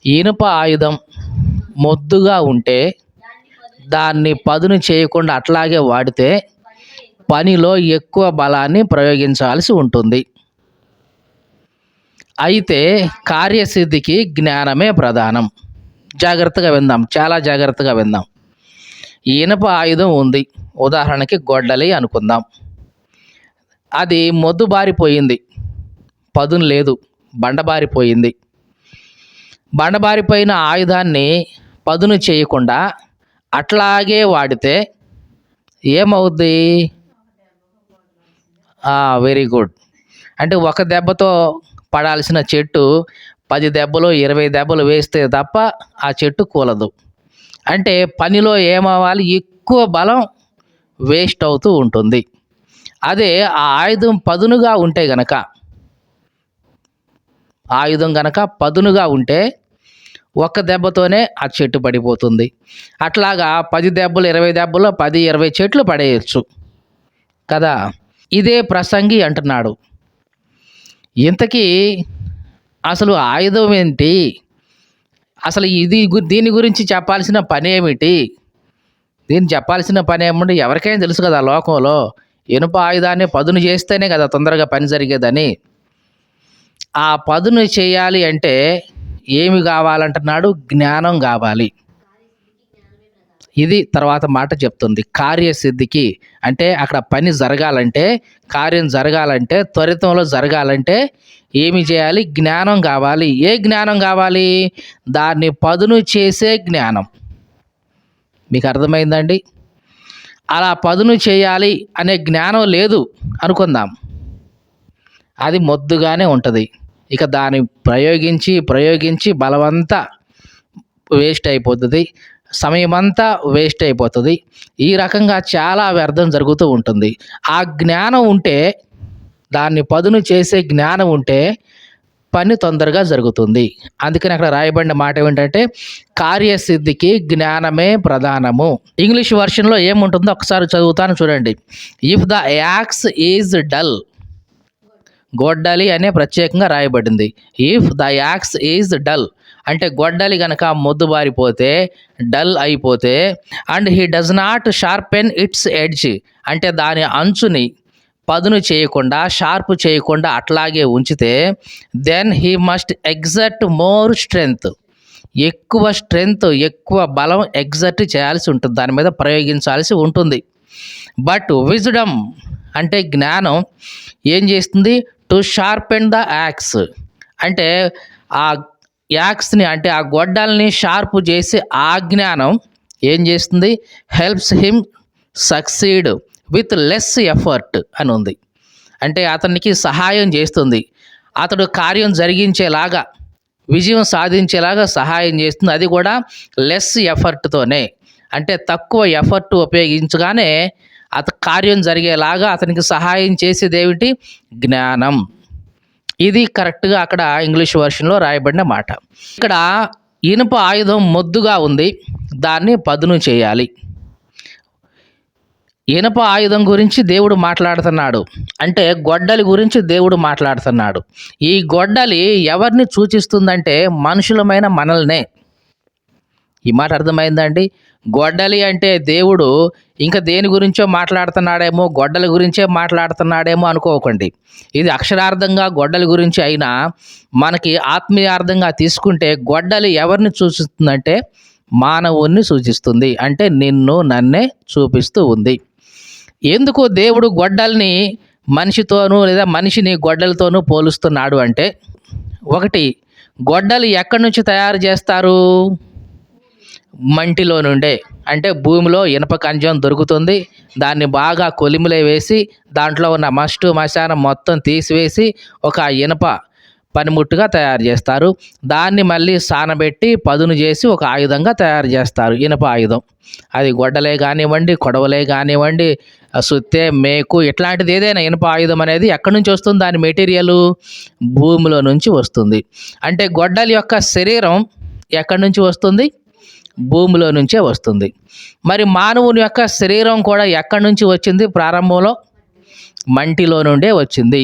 ఇనుప ఆయుధం మొద్దుగా ఉంటే దాన్ని పదును చేయకుండా అట్లాగే వాడితే పనిలో ఎక్కువ బలాన్ని ప్రయోగించాల్సి ఉంటుంది. అయితే కార్యసిద్ధికి జ్ఞానమే ప్రధానం. జాగ్రత్తగా విందాం, చాలా జాగ్రత్తగా విందాం. ఈ ఇనుప ఆయుధం ఉంది, ఉదాహరణకి గొడ్డలి అనుకుందాం. అది మొద్దుబారిపోయింది, పదును లేదు, బండబారిపోయింది. బండబారిపోయిన ఆయుధాన్ని పదును చేయకుండా అట్లాగే వాడితే ఏమవుద్ది? Very good. అంటే ఒక దెబ్బతో పడాల్సిన చెట్టు 10 దెబ్బలు 20 దెబ్బలు వేస్తే తప్ప ఆ చెట్టు కూలదు. అంటే పనిలో ఏమవ్వాలి? ఎక్కువ బలం వేస్ట్ అవుతూ ఉంటుంది. అదే ఆ ఆయుధం పదునుగా ఉంటే గనక, ఆయుధం గనక పదునుగా ఉంటే ఒక్క దెబ్బతోనే ఆ చెట్టు పడిపోతుంది. అట్లాగా 10 దెబ్బలు 20 దెబ్బలో 10 20 చెట్లు పడేయచ్చు కదా. ఇదే ప్రసంగి అంటున్నాడు. ఇంతకీ అసలు ఆయుధం ఏంటి? అసలు దీని గురించి చెప్పాల్సిన పని ఏమిటి? దీన్ని చెప్పాల్సిన పని ఏముంది? ఎవరికైనా తెలుసు కదా లోకంలో. ఇనుప ఆయుధాన్ని పదును చేస్తేనే కదా తొందరగా పని జరిగేదని. ఆ పదును చేయాలి అంటే ఏమి కావాలంటున్నాడు? జ్ఞానం కావాలి. ఇది తర్వాత మాట చెప్తుంది. కార్యసిద్ధికి అంటే అక్కడ పని జరగాలంటే, కార్యం జరగాలంటే, త్వరితంలో జరగాలంటే ఏమి చేయాలి? జ్ఞానం కావాలి. ఏ జ్ఞానం కావాలి? దాన్ని పదును చేసే జ్ఞానం. మీకు అర్థమైందండి? అలా పదును చేయాలి అనే జ్ఞానం లేదు అనుకుందాం, అది మొద్దుగానే ఉంటుంది. ఇక దాన్ని ప్రయోగించి బలమంతా వేస్ట్ అయిపోతుంది, సమయమంతా వేస్ట్ అయిపోతుంది. ఈ రకంగా చాలా వ్యర్థం జరుగుతూ ఉంటుంది. ఆ జ్ఞానం ఉంటే, దాన్ని పదును చేసే జ్ఞానం ఉంటే పని తొందరగా జరుగుతుంది. అందుకని అక్కడ రాయబడిన మాట ఏమిటంటే కార్యసిద్ధికి జ్ఞానమే ప్రధానము. ఇంగ్లీష్ వర్షన్లో ఏముంటుందో ఒకసారి చదువుతాను చూడండి. If the axe is dull, గొడ్డలి అనే ప్రత్యేకంగా రాయబడింది. If the axe is dull అంటే గొడ్డలి గనక మొద్దుబారిపోతే, డల్ అయిపోతే, and he does not sharpen its edge అంటే దాని అంచుని పదును చేయకుండా, షార్ప్ చేయకుండా అట్లాగే ఉంచితే, then he must exert more strength, ఎక్కువ బలం ఎగ్జర్ట్ చేయాల్సి ఉంటుంది, దాని మీద ప్రయోగించాల్సి ఉంటుంది. బట్ విజ్డమ్ అంటే జ్ఞానం ఏం చేస్తుంది? టు షార్పెన్ ద యాక్స్ అంటే ఆ యాక్స్ని అంటే ఆ గొడ్డల్ని షార్ప్ చేసి ఆ జ్ఞానం ఏం చేస్తుంది? Helps him succeed with less effort అని ఉంది. అంటే అతనికి సహాయం చేస్తుంది, అతడు కార్యం జరిగించేలాగా, విజయం సాధించేలాగా సహాయం చేస్తుంది. అది కూడా లెస్ ఎఫర్ట్తోనే, అంటే తక్కువ ఎఫర్ట్ ఉపయోగించగానే కార్యం జరిగేలాగా అతనికి సహాయం చేసేది ఏమిటి? జ్ఞానం. ఇది కరెక్ట్గా అక్కడ ఇంగ్లీష్ వర్షన్లో రాయబడిన మాట. ఇక్కడ ఇనుప ఆయుధం మొద్దుగా ఉంది, దాన్ని పదును చేయాలి. ఇనుప ఆయుధం గురించి దేవుడు మాట్లాడుతున్నాడు, అంటే గొడ్డలి గురించి దేవుడు మాట్లాడుతున్నాడు. ఈ గొడ్డలి ఎవరిని సూచిస్తుందంటే మనుషులమైన మనల్నే. ఈ మాట అర్థమైందండి? గొడ్డలి అంటే దేవుడు ఇంకా దేని గురించో మాట్లాడుతున్నాడేమో, గొడ్డలి గురించే మాట్లాడుతున్నాడేమో అనుకోకండి. ఇది అక్షరార్థంగా గొడ్డలి గురించి అయినా మనకి ఆత్మీయార్థంగా తీసుకుంటే గొడ్డలి ఎవరిని సూచిస్తుందంటే మానవుణ్ణి సూచిస్తుంది, అంటే నిన్ను నన్నే చూపిస్తూ ఉంది. ఎందుకు దేవుడు గొడ్డల్ని మనిషితోనూ లేదా మనిషిని గొడ్డలితోనూ పోలుస్తున్నాడు అంటే, ఒకటి, గొడ్డలి ఎక్కడి నుంచి తయారు చేస్తారు? మంటిలో నుండే. అంటే భూమిలో ఇనప ఖనిజం దొరుకుతుంది, దాన్ని బాగా కొలిమిలో వేసి దాంట్లో ఉన్న మస్టు మశానం మొత్తం తీసివేసి ఒక ఇనప పనిముట్టుగా తయారు చేస్తారు. దాన్ని మళ్ళీ సానబెట్టి పదును చేసి ఒక ఆయుధంగా తయారు చేస్తారు, ఇనప ఆయుధం. అది గొడ్డలే కానివ్వండి, కొడవలే కానివ్వండి, సుత్తె, మేకు, ఇట్లాంటిది ఏదైనా ఇనప ఆయుధం అనేది ఎక్కడి నుంచి వస్తుంది? దాని మెటీరియల్ భూమిలో నుంచి వస్తుంది. అంటే గొడ్డలి యొక్క శరీరం ఎక్కడి నుంచి వస్తుంది? భూమిలో నుంచే వస్తుంది. మరి మానవుని యొక్క శరీరం కూడా ఎక్కడి నుంచి వచ్చింది? ప్రారంభంలో మంటిలో నుండే వచ్చింది.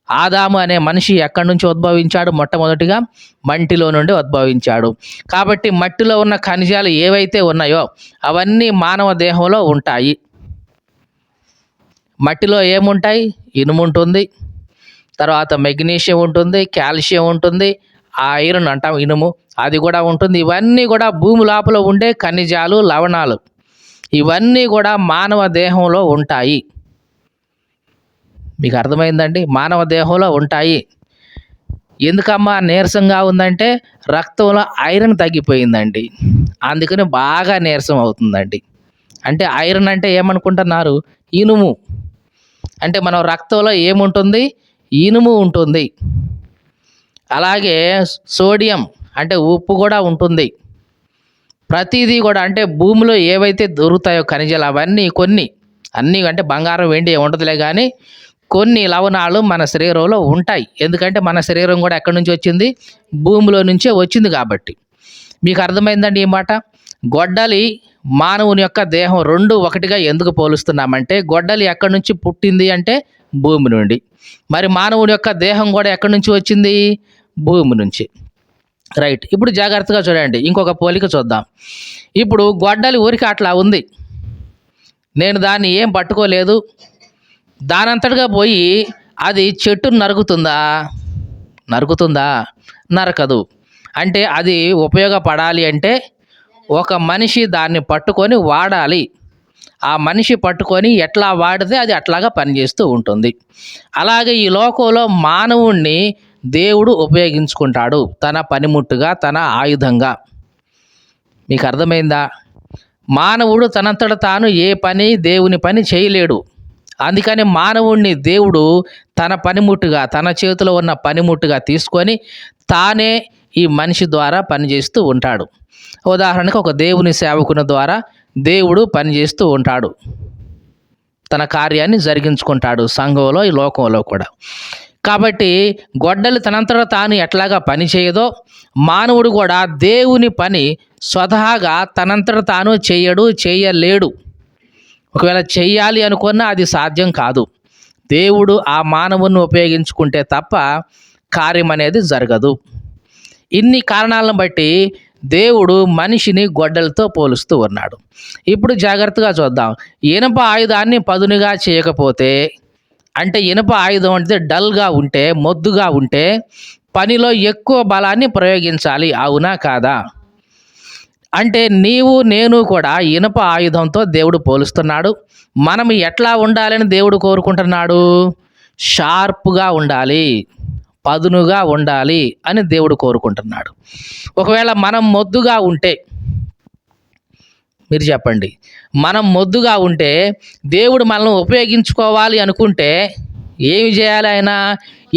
ఆదాము అనే మనిషి ఎక్కడి నుంచి ఉద్భవించాడు? మొట్టమొదటిగా మట్టిలో నుండి ఉద్భవించాడు. కాబట్టి మట్టిలో ఉన్న ఖనిజాలు ఏవైతే ఉన్నాయో అవన్నీ మానవ దేహంలో ఉంటాయి. మట్టిలో ఏముంటాయి? ఇనుము ఉంటుంది, తర్వాత మెగ్నీషియం ఉంటుంది, కాల్షియం ఉంటుంది, ఐరన్ అంటాం ఇనుము అది కూడా ఉంటుంది. ఇవన్నీ కూడా భూమి లోపల ఉండే ఖనిజాలు, లవణాలు. ఇవన్నీ కూడా మానవ దేహంలో ఉంటాయి. మీకు అర్థమైందండి? మానవ దేహంలో ఉంటాయి. ఎందుకమ్మా నీరసంగా ఉందంటే రక్తంలో ఐరన్ తగ్గిపోయిందండి, అందుకని బాగా నీరసం అవుతుందండి. అంటే ఐరన్ అంటే ఏమనుకుంటున్నారు? ఇనుము. అంటే మన రక్తంలో ఏముంటుంది? ఇనుము ఉంటుంది. అలాగే సోడియం అంటే ఉప్పు కూడా ఉంటుంది. ప్రతిదీ కూడా అంటే భూమిలో ఏవైతే దొరుకుతాయో ఖనిజాలు అవన్నీ కొన్ని, అన్నీ అంటే బంగారం వెండి ఉండదులే కానీ కొన్ని లవణాలు మన శరీరంలో ఉంటాయి. ఎందుకంటే మన శరీరం కూడా ఎక్కడి నుంచి వచ్చింది? భూమిలో నుంచే వచ్చింది కాబట్టి. మీకు అర్థమైందండి ఈ మాట? గొడ్డలి మానవుని యొక్క దేహం రెండు ఒకటిగా ఎందుకు పోలుస్తున్నామంటే గొడ్డలి ఎక్కడి నుంచి పుట్టింది అంటే భూమి నుండి. మరి మానవుని యొక్క దేహం కూడా ఎక్కడి నుంచి వచ్చింది? భూమి నుంచి. రైట్. ఇప్పుడు జాగ్రత్తగా చూడండి, ఇంకొక పోలిక చూద్దాం. ఇప్పుడు గొడ్డలి ఊరికి అట్లా ఉంది, నేను దాన్ని ఏం పట్టుకోలేదు, దానంతటిగా పోయి అది చెట్టును నరుకుతుందా? నరుకుతుందా? నరకదు. అంటే అది ఉపయోగపడాలి అంటే ఒక మనిషి దాన్ని పట్టుకొని వాడాలి. ఆ మనిషి పట్టుకొని ఎట్లా వాడితే అది అట్లాగా పనిచేస్తూ ఉంటుంది. అలాగే ఈ లోకంలో మానవుణ్ణి దేవుడు ఉపయోగించుకుంటాడు తన పనిముట్టుగా, తన ఆయుధంగా. మీకు అర్థమైందా? మానవుడు తనంతట తాను ఏ పని, దేవుని పని చేయలేడు. అందుకని మానవుణ్ణి దేవుడు తన పనిముట్టుగా, తన చేతిలో ఉన్న పనిముట్టుగా తీసుకొని తానే ఈ మనిషి ద్వారా పనిచేస్తూ ఉంటాడు. ఉదాహరణకు ఒక దేవుని సేవకుని ద్వారా దేవుడు పనిచేస్తూ ఉంటాడు, తన కార్యాన్ని జరిగించుకుంటాడు సంఘంలో, ఈ లోకంలో కూడా. కాబట్టి గొడ్డలి తనంతట తాను ఎట్లాగా పని చేయదో మానవుడు కూడా దేవుని పని స్వతహాగా తనంతట తాను చేయలేడు. ఒకవేళ చెయ్యాలి అనుకున్నా అది సాధ్యం కాదు. దేవుడు ఆ మానవుని ఉపయోగించుకుంటే తప్ప కార్యం అనేది జరగదు. ఇన్ని కారణాలను బట్టి దేవుడు మనిషిని గొడ్డలతో పోలుస్తూ ఉన్నాడు. ఇప్పుడు జాగ్రత్తగా చూద్దాం. ఇనుప ఆయుధాన్ని పదునుగా చేయకపోతే, అంటే ఇనుప ఆయుధం అంటే డల్గా ఉంటే, మొద్దుగా ఉంటే పనిలో ఎక్కువ బలాన్ని ప్రయోగించాలి. అవునా కాదా? అంటే నీవు నేను కూడా ఇనుప ఆయుధంతో దేవుడు పోలుస్తున్నాడు. మనం ఎట్లా ఉండాలని దేవుడు కోరుకుంటున్నాడు? షార్ప్గా ఉండాలి, పదునుగా ఉండాలి అని దేవుడు కోరుకుంటున్నాడు. ఒకవేళ మనం మొద్దుగా ఉంటే, మీరు చెప్పండి, మనం మొద్దుగా ఉంటే దేవుడు మనల్ని ఉపయోగించుకోవాలి అనుకుంటే ఏమి చేయాలి? ఆయన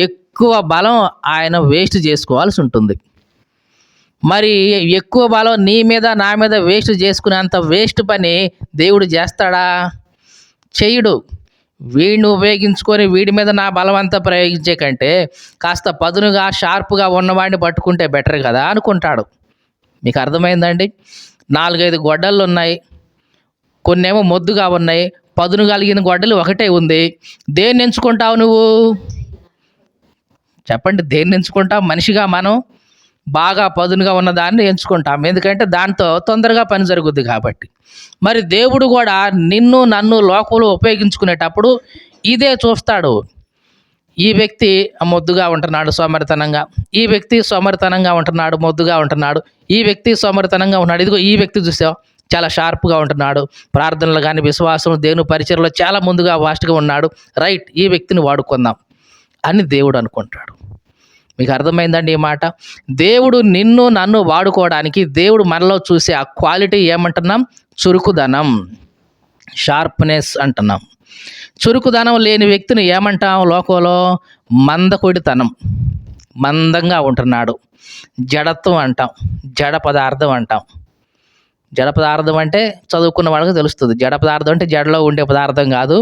ఎక్కువ బలం ఆయన వేస్ట్ చేసుకోవాల్సి ఉంటుంది. మరి ఎక్కువ బలం నీ మీద నా మీద వేస్ట్ చేసుకునేంత వేస్ట్ పని దేవుడు చేస్తాడా? చెయ్యడు. వీడిని ఉపయోగించుకొని వీడి మీద నా బలం అంతా ప్రయోగించే కంటే కాస్త పదునుగా షార్ప్గా ఉన్నవాడిని పట్టుకుంటే బెటర్ కదా అనుకుంటాడు. మీకు అర్థమైందండి? 4-5 గొడ్డళ్ళు ఉన్నాయి, కొన్నేమో మొద్దుగా ఉన్నాయి, పదును కలిగిన గొడ్డలు ఒకటే ఉంది. దేన్ని ఎంచుకుంటావు నువ్వు? చెప్పండి, దేన్ని ఎంచుకుంటావు? మనిషిగా మనం బాగా పదునుగా ఉన్న దాన్ని ఎంచుకుంటాం, ఎందుకంటే దాంతో తొందరగా పని జరుగుద్ది కాబట్టి. మరి దేవుడు కూడా నిన్ను నన్ను లోకంలో ఉపయోగించుకునేటప్పుడు ఇదే చూస్తాడు. ఈ వ్యక్తి మొద్దుగా ఉంటున్నాడు సోమరితనంగా, ఈ వ్యక్తి సోమరితనంగా ఉంటున్నాడు, మొద్దుగా ఉంటున్నాడు, ఈ వ్యక్తి సోమరితనంగా ఉన్నాడు, ఇదిగో ఈ వ్యక్తి చూసావు చాలా షార్ప్గా ఉంటున్నాడు, ప్రార్థనలు కానీ విశ్వాసం దేవుని పరిచర్లో చాలా ముందుగా వాస్ట్గా ఉన్నాడు, రైట్, ఈ వ్యక్తిని వాడుకుందాం అని దేవుడు అనుకుంటాడు. మీకు అర్థమైందండి ఈ మాట? దేవుడు నిన్ను నన్ను వాడుకోవడానికి దేవుడు మనలో చూసే ఆ క్వాలిటీ ఏమంటున్నాం? చురుకుదనం, షార్ప్నెస్ అంటున్నాం. చురుకుదనం లేని వ్యక్తిని ఏమంటాం లోకంలో? మందకొడితనం, మందంగా ఉంటున్నాడు, జడత్వం అంటాం, జడ పదార్థం అంటాం. జడ పదార్థం అంటే చదువుకున్న వాళ్ళకి తెలుస్తుంది. జడ పదార్థం అంటే జడలో ఉండే పదార్థం కాదు,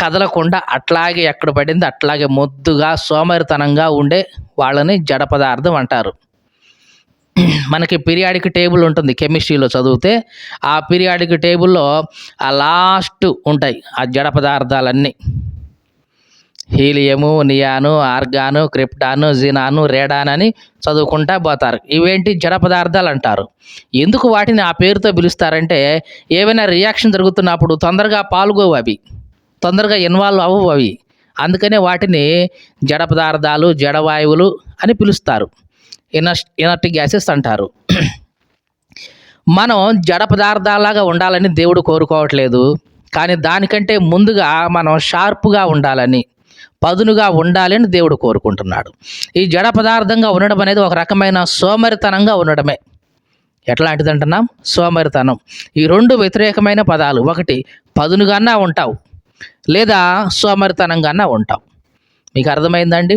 కదలకుండా అట్లాగే ఎక్కడ పడింది అట్లాగే మొద్దుగా సోమరితనంగా ఉండే వాళ్ళని జడ పదార్థం అంటారు. మనకి పీరియాడిక్ టేబుల్ ఉంటుంది కెమిస్ట్రీలో చదివితే, ఆ పీరియాడిక్ టేబుల్లో ఆ లాస్ట్ ఉంటాయి ఆ జడ పదార్థాలన్నీ. హీలియము, నియాను, ఆర్గాను, క్రిప్టాను, జినాను, రేడాన్ అని చదువుకుంటా పోతారు. ఇవేంటి జడ పదార్థాలు అంటారు. ఎందుకు వాటిని ఆ పేరుతో పిలుస్తారంటే ఏవైనా రియాక్షన్ జరుగుతున్నప్పుడు తొందరగా పాల్గొవు అవి, తొందరగా ఇన్వాల్వ్ అవ్వవు అవి. అందుకనే వాటిని జడ పదార్థాలు, జడవాయువులు అని పిలుస్తారు. ఇనర్ట్ గ్యాసెస్ అంటారు. మనం జడ పదార్థాలాగా ఉండాలని దేవుడు కోరుకోవట్లేదు. కానీ దానికంటే ముందుగా మనం షార్ప్గా ఉండాలని, పదునుగా ఉండాలని దేవుడు కోరుకుంటున్నాడు. ఈ జడ పదార్థంగా ఉండడం అనేది ఒక రకమైన సోమరితనంగా ఉండడమే. ఎట్లాంటిదంటున్నాం? సోమరితనం. ఈ రెండు వ్యతిరేకమైన పదాలు. ఒకటి పదునుగానా ఉంటావు, లేదా సోమరితనంగానా ఉంటావు. మీకు అర్థమైందండి?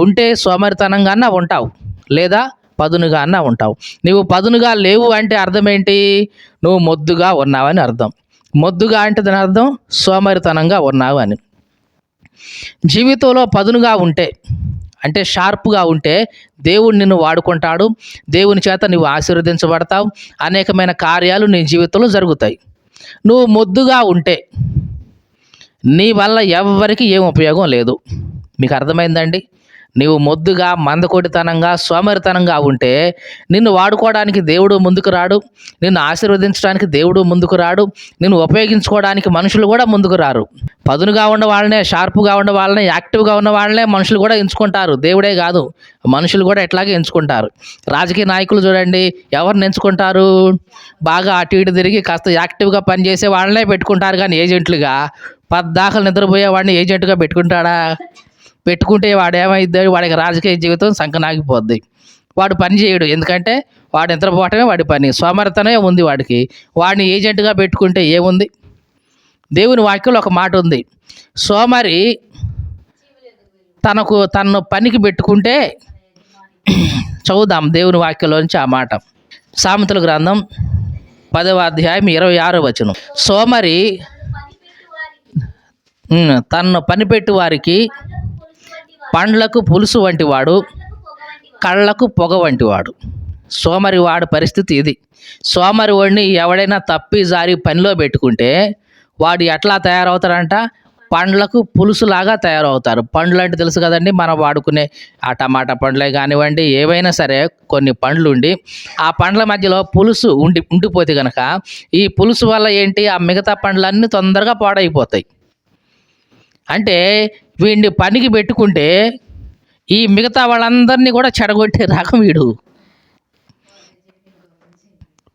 ఉంటే సోమరితనంగానా ఉంటావు, లేదా పదునుగా అన్నా ఉంటావు. నువ్వు పదునుగా లేవు అంటే అర్థం ఏంటి? నువ్వు మొద్దుగా ఉన్నావని అర్థం. మొద్దుగా అంటే దాని అర్థం సోమరితనంగా ఉన్నావు అని. జీవితంలో పదునుగా ఉంటే, అంటే షార్ప్గా ఉంటే దేవుడు నిన్ను వాడుకుంటాడు. దేవుని చేత నువ్వు ఆశీర్వదించబడతావు. అనేకమైన కార్యాలు నీ జీవితంలో జరుగుతాయి. నువ్వు మొద్దుగా ఉంటే నీ వల్ల ఎవ్వరికి ఏం ఉపయోగం లేదు. మీకు అర్థమైందండి? నీవు మొద్దుగా, మందకొడితనంగా, సోమరితనంగా ఉంటే నిన్ను వాడుకోవడానికి దేవుడు ముందుకు రాడు, నిన్ను ఆశీర్వదించడానికి దేవుడు ముందుకు రాడు, నిన్ను ఉపయోగించుకోవడానికి మనుషులు కూడా ముందుకు రారు. పదునుగా ఉన్న వాళ్ళనే, షార్ప్గా ఉన్న వాళ్ళనే, యాక్టివ్గా ఉన్న వాళ్ళనే మనుషులు కూడా ఎంచుకుంటారు. దేవుడే కాదు, మనుషులు కూడా ఇట్లాగే ఎంచుకుంటారు. రాజకీయ నాయకులు చూడండి, ఎవరిని ఎంచుకుంటారు? బాగా అటు ఇటు తిరిగి కాస్త యాక్టివ్గా పనిచేసే వాళ్ళనే పెట్టుకుంటారు. కానీ ఏజెంట్లుగా పద్దాకలు నిద్రపోయే వాడిని ఏజెంట్గా పెట్టుకుంటాడా? పెట్టుకుంటే వాడు ఏమైద్ది? వాడికి రాజకీయ జీవితం సంకనాగిపోద్ది. వాడు పని చేయడు. ఎందుకంటే వాడు నిద్రపోవటమే వాడి పని. సోమరితనమే ఉంది వాడికి. వాడిని ఏజెంట్గా పెట్టుకుంటే ఏముంది? దేవుని వాక్యంలో ఒక మాట ఉంది, సోమరి తనను పనికి పెట్టుకుంటే, చదువుదాం దేవుని వాక్యంలోంచి ఆ మాట. సామెతల గ్రంథం 10వ అధ్యాయం 26వ వచనం. సోమరి తనను పనిపెట్టు వారికి పండ్లకు పులుసు వంటివాడు, కళ్ళకు పొగ వంటివాడు. సోమరి వాడి పరిస్థితి ఇది. సోమరి వాడిని ఎవడైనా తప్పి జారి పనిలో పెట్టుకుంటే వాడు ఎట్లా తయారవుతారంట? పండ్లకు పులుసులాగా తయారవుతారు. పండ్లు అంటే తెలుసు కదండి, మనం వాడుకునే ఆ టమాటా పండ్లే కానివ్వండి, ఏవైనా సరే కొన్ని పండ్లు ఉండి ఆ పండ్ల మధ్యలో పులుసు ఉండిపోతే కనుక ఈ పులుసు వల్ల ఏంటి? ఆ మిగతా పండ్లన్నీ తొందరగా పాడైపోతాయి. అంటే వీడిని పనికి పెట్టుకుంటే ఈ మిగతా వాళ్ళందరినీ కూడా చెడగొట్టే రకం వీడు.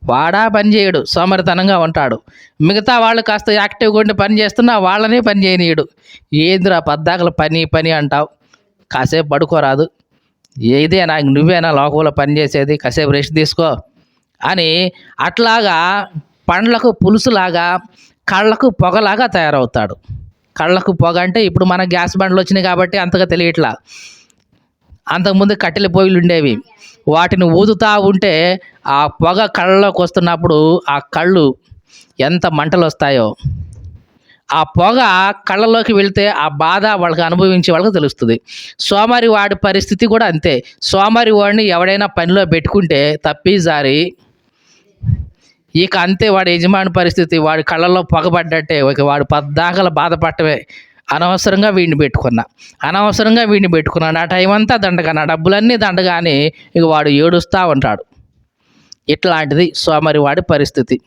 వాడా పని చేయడు, సోమరితనంగా ఉంటాడు. మిగతా వాళ్ళు కాస్త యాక్టివ్గా ఉండి పని చేస్తున్నా వాళ్ళనే పని చేయనీయడు. ఏందిరా పద్దాకలు పని పని అంటావు, కాసేపు పడుకోరాదు, ఏదేనా నువ్వేనా లోకంలో పని చేసేది, కాసేపు రెస్ట్ తీసుకో అని అట్లాగా పండ్లకు పులుసులాగా, కళ్ళకు పొగలాగా తయారవుతాడు. కళ్ళకు పొగ అంటే ఇప్పుడు మన గ్యాస్ బండ్లు వచ్చినాయి కాబట్టి అంతగా తెలియట్లా. అంతకుముందు కట్టెల పొయ్యిలు ఉండేవి. వాటిని ఊదుతూ ఉంటే ఆ పొగ కళ్ళలోకి వస్తున్నప్పుడు ఆ కళ్ళు ఎంత మంటలు వస్తాయో, ఆ పొగ కళ్ళలోకి వెళితే ఆ బాధ వాళ్ళకి అనుభవించే వాళ్ళకి తెలుస్తుంది. సోమరి వాడి పరిస్థితి కూడా అంతే. సోమరి వాడిని ఎవడైనా పనిలో పెట్టుకుంటే తప్పిజారి ఇక అంతే, వాడి యజమాని పరిస్థితి. వాడి కళ్ళల్లో పొగబడ్డట్టే. వాడు పద్దాకల బాధపడటమే. అనవసరంగా వీడిని పెట్టుకున్నాడు. ఆ టైం అంతా దండగా, నా డబ్బులన్నీ దండగాని ఇక వాడు ఏడుస్తూ ఉంటాడు. ఇట్లాంటిది సోమరి వాడి పరిస్థితి.